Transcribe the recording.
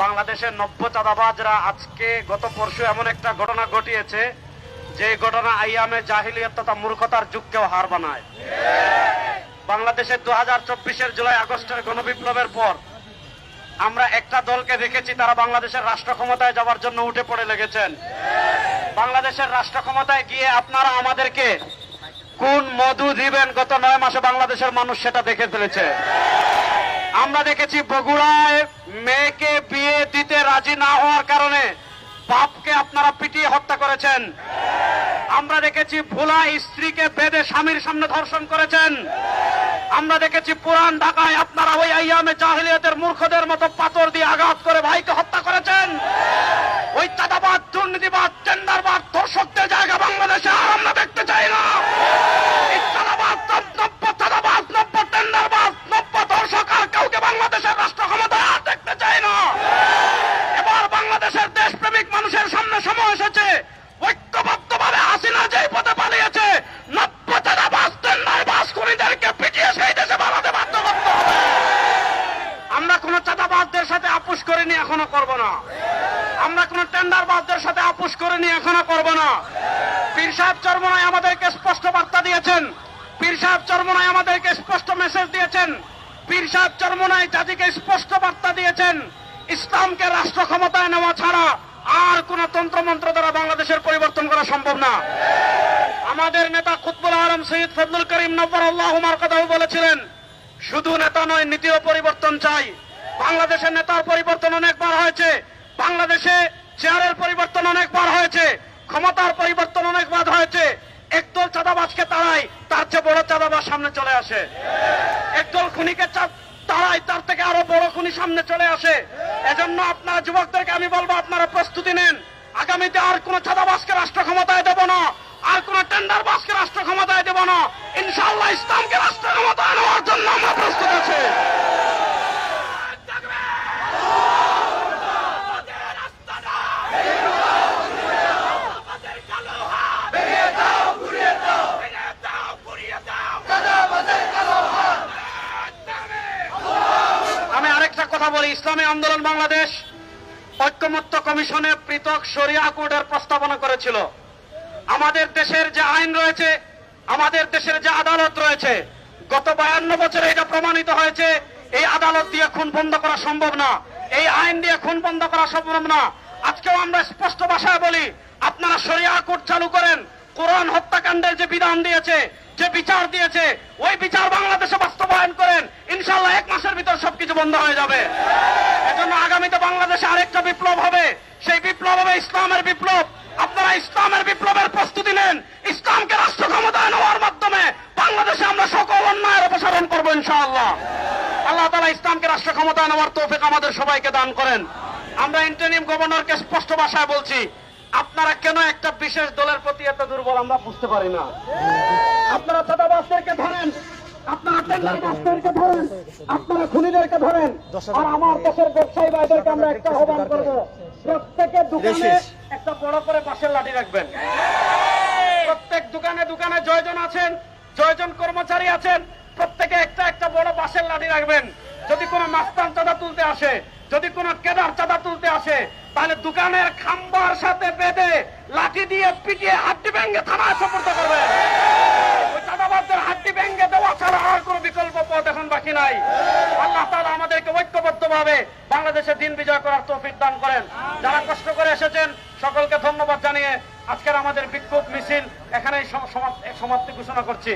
বাংলাদেশের নব্য চাঁদাবাজরা আজকে গত পরশু এমন একটা ঘটনা ঘটিয়েছে যে ঘটনা আইয়ামে জাহিলিয়াত তথা মূর্খতার যুগকেও হার বানায়। বাংলাদেশের 2024-এর জুলাই আগস্টের গণবিপ্লবের পর আমরা একটা দলকে দেখেছি, তারা বাংলাদেশের রাষ্ট্র ক্ষমতায় যাওয়ার জন্য উঠে পড়ে লেগেছেন। বাংলাদেশের রাষ্ট্র ক্ষমতায় গিয়ে আপনারা আমাদেরকে কোন মধু দিবেন গত 9 মাসে বাংলাদেশের মানুষ সেটা দেখে ফেলেছে। আমরা দেখেছি বগুড়ায় মেয়েকে বিয়ে দিতে রাজি না হওয়ার কারণে বাপকে আপনারা পিটিয়ে হত্যা করেছেন। আমরা দেখেছি ভোলা স্ত্রীকে বেঁধে স্বামীর সামনে ধর্ষণ করেছেন। আমরা দেখেছি পুরান ঢাকায় আপনারা ওই আইয়ামে জাহিলিয়াতের মূর্খদের মতো পাথর দিয়ে আঘাত করে ভাইকে হত্যা করেছেন। ওই চাঁদাবাদ, দুর্নীতিবাদ, টেন্ডারবাদ, ধর্ষকদের জায়গা বাংলাদেশে আর আমরা দেখতে চাই না। এই চাঁদাবাদ, নব্য চাঁদাবাদ, নব্য টেন্ডারবাদ, নব্য ধর্ষক আর কাউকে বাংলাদেশের রাষ্ট্র ক্ষমতায় আর দেখতে চাই না। এবার বাংলাদেশের দেশপ্রেমিক মানুষের সামনে সময় এসেছে ঐক্যবদ্ধভাবে হাসিনা যেই পথে পালিয়েছে, নব্য চাঁদাবাজ, টেন্ডারবাজ খুনিদেরকে পিটিয়ে সেই দেশে পালাতে বাধ্য করতে হবে। আমরা কোন চাঁদাবাজদের সাথে আপোষ করিনি, এখনো করব না। আমরা কোন টেন্ডারবাজদের সাথে আপোষ করিনি, এখনো করব না। পীর সাহেব চরমনাই আমাদেরকে স্পষ্ট বার্তা দিয়েছেন। পীর সাহেব চরমনাই আমাদেরকে স্পষ্ট মেসেজ দিয়েছেন। পীর সাহেব চরমনাই জাতিকে স্পষ্ট বার্তা দিয়েছেন, ইসলামকে রাষ্ট্র ক্ষমতায় নেওয়া ছাড়া আর কোন তন্ত্রমন্ত্র দ্বারা বাংলাদেশের পরিবর্তন করা সম্ভব না। আমাদের নেতা কুতবুল আলম সৈয়দ ফজলুল করিম নব্বরাল্লাহু মারকাদাহু বলেছিলেন, শুধু নেতা নয়, নীতিও পরিবর্তন চাই। বাংলাদেশের নেতার পরিবর্তন অনেকবার হয়েছে, বাংলাদেশে চেয়ারের পরিবর্তন অনেকবার হয়েছে, ক্ষমতার পরিবর্তন অনেকবার হয়েছে। একদল চাঁদাবাজকে তাড়াই, তার চেয়ে বড় চাঁদাবাজ সামনে চলে আসে। একদল খুনিকে তাড়াই, তার থেকে আরো বড় খুনি সামনে চলে আসে। এজন্য আপনারা যুবকদেরকে আমি বলবো, আপনারা প্রস্তুতি নেন। আগামীতে আর কোন চাঁদাবাজকে রাষ্ট্র ক্ষমতায় দেব না, আর কোন টেন্ডারবাজকে রাষ্ট্র ক্ষমতায় দেব না। ইনশাআল্লাহ ইসলামকে রাষ্ট্র ক্ষমতায় নেওয়ার জন্য আমরা প্রস্তুত আছি। আমি আরেকটা কথা বলি, ইসলামী আন্দোলন বাংলাদেশ ঐক্যমত্য কমিশনে পৃথক শরিয়া কোডের প্রস্তাবনা করেছিল। আমাদের দেশের যে আইন রয়েছে, আমাদের দেশের যে আদালত রয়েছে, গত 52 বছরে এটা প্রমাণিত হয়েছে, এই আদালত দিয়ে খুন বন্ধ করা সম্ভব না, এই আইন দিয়ে খুন বন্ধ করা সম্ভব না। আজকেও আমরা স্পষ্ট ভাষায় বলি, আপনারা শরিয়া কোড চালু করেন। কোরআন হত্যাকাণ্ডের যে বিধান দিয়েছে, যে বিচার দিয়েছে, ওই বিচার বাংলাদেশে বাস্তবায়ন করেন। ইনশাআল্লাহ 1 মাসের ভিতর সবকিছু বন্ধ হয়ে যাবে। এজন্য আগামীতে বাংলাদেশে আরেকটা বিপ্লব হবে, সেই বিপ্লব হবে ইসলামের বিপ্লব। আপনারা ইসলামের বিপ্লবের প্রস্তুতি নেন। ইসলামকে রাষ্ট্র ক্ষমতায় নেওয়ার মাধ্যমে বাংলাদেশে আমরা সকল অন্যায়ের অপসারণ করবো ইনশাআল্লাহ। আল্লাহ তাআলা ইসলামকে রাষ্ট্র ক্ষমতায় নেওয়ার তৌফিক আমাদের সবাইকে দান করেন। আমরা ইন্টারিম গভর্নরকে স্পষ্ট ভাষায় বলছি, আপনারা কেন একটা বিশেষ দলের প্রতি এত দুর্বল আমরা বুঝতে পারি না। আপনারা চাঁদাবাজদেরকে ধরেন, আপনারা টেন্ডারবাজদেরকে ধরেন, আপনারা খুনিদেরকে ধরেন, আর আমার দেশের ব্যবসায়ী ভাইদেরকে আমরা একটা আহ্বান করব, প্রত্যেকের দোকানে একটা বড় করে বাঁশের লাঠি রাখবেন। প্রত্যেক দোকানে দোকানে জয়জন আছেন, জয়জন কর্মচারী আছেন, প্রত্যেকে একটা একটা বড় বাঁশের লাঠি রাখবেন। যদি কোনো মাস্তান চাঁদা তুলতে আসে, যদি কোনো কেদার চাঁদা তুলতে আসে, তাহলে দোকানের খাম্বার সাথে বেঁধে লাঠি দিয়ে পিটিয়ে হাড্ডি ভেঙে থানায় সুপর্দ করবেন। ওই চাঁদাবাজদের হাড্ডি ভেঙে দেওয়া ছাড়া আর কোনো বিকল্প পথ এখন বাকি নাই। আল্লাহ তাআলা আমাদেরকে ঐক্যবদ্ধভাবে বাংলাদেশে দিন বিজয় করার তৌফিক দান করেন। যারা কষ্ট করে এসেছেন সকলকে ধন্যবাদ জানিয়ে আজকের আমাদের বিক্ষোভ মিছিল এখানেই সমাপ্তি ঘোষণা করছি।